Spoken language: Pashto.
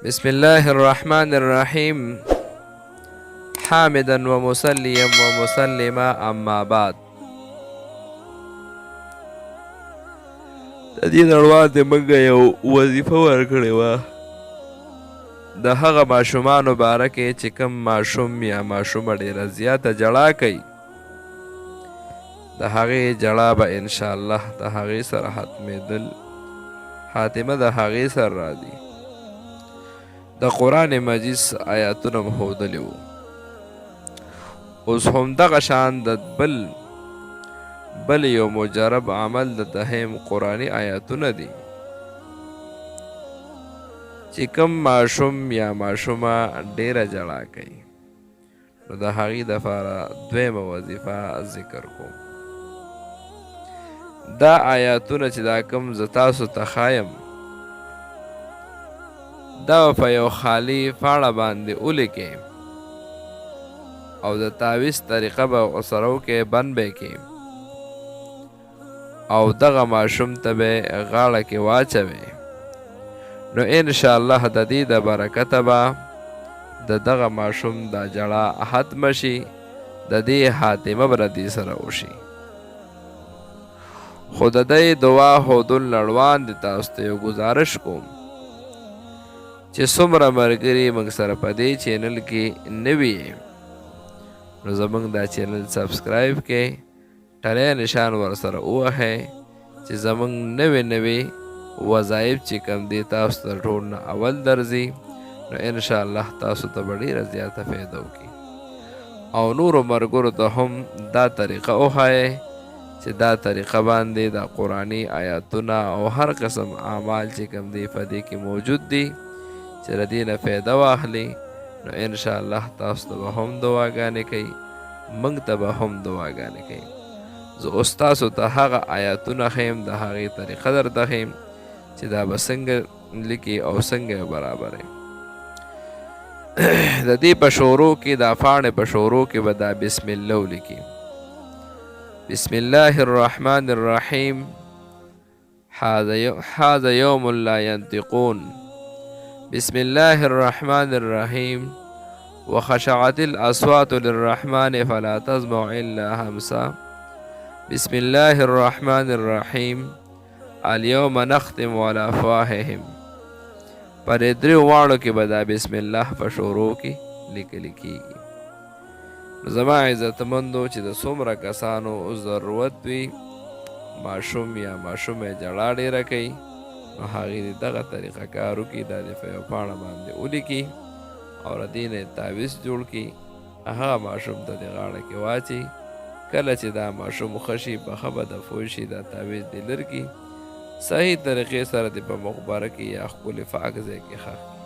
بسم الله الرحمن الرحيم حامدا ومصليا ومسلما اما بعد. د دې نړوان د موږ یو وظیفه ورکړې وه د هغه ماشومانو باره کې چې کوم ماشوم یا ماشومه ډېره زیاته جړا کوي د هغې جړا به انشاءالله د هغې سره ختمېدل خاتمه د هغې سره راځي. د قرآن مجید آیاتونه مو ښودلي وو. اوس همدغه شان د بل یو مجرب عمل د دهم قرآني آیاتونه دي چې کوم ماشوم یا ماشومه ډیره جړا کوي نو د هغې دپاره دویمه وظیفه ذکر کوم. دا آیاتونه چې دا کوم زه تاسو ته ښایم دا په یو خالي پاڼه باندې ولیکئ او د تعویض طریقه به ورسره وکئ، بند به یې کئ او دغه ماشوم ته به غاړه کې واچوئ نو انشاءالله د دې د برکته به د دغه ماشوم دا جړا ختمه شي، د دې خاتمه به د دې سره وشي. خو د دې دعا ښودل نړوان دي تاسو ته یو ګزارش کوم چې څومره ملګري موږ سره په دې چینل کې نوي نو زموږ دا چینل سبسکرایب کړئ، ټلی نشان ورسره ووهئ چې زموږ نوې وظایف چې کوم دي تاسو ته ټول نه اول درځي نو انشاءالله تاسو ته به ډېره زیاته فایده وکړي او نورو ملګرو ته هم دا طریقه وښایئ چې دا طریقه باندې د قرآني آیاتونه او هر قسم اعمال چې کوم دي په دې کې موجود دي چې د دې نه فایده واخلي نو انشاءالله تاسو ته به هم دعاګانې کوي، موږ ته به هم دعاګانې کوي. زه اوس تاسو ته هغه آیاتونه ښیم، د هغې طریقه درته ښیم چې دا به څنګه لیکي او څنګه یې برابروي. د دې په شروع کې دا پاڼې په شروع کې به دا بسم الله ولیکي. بسم الله الرحمن الرحیم هذا یوم لا ینطقون بسم الله الرحمن الرحیم وخشعت الاصوات للرحمن فلا تسمع الا همسا بسم الله الرحمن الرحیم اليوم نختم على افواههم. پر دریو واړو کې به دا بسم الله په شروع کې لیکل کېږي. زما عزتمندو چې د څومره کسانو ضرورت وي ماشوم یا ماشومه جړا ډېره کوي نو هغې د دغه طریقه کار وکړي، دا د په یو پاڼه باندې ولیکي او د دې نه تعویض جوړ کړي، هغه ماشوم ته د غاړه کې واچي. کله چې دا ماشوم ښه شي پخه به د پوه شي دا تعویض دې لر کړي، صحیح طریقې سره دې په مقبره کې یا ښکلې پاک ځای کې ښخ کړي.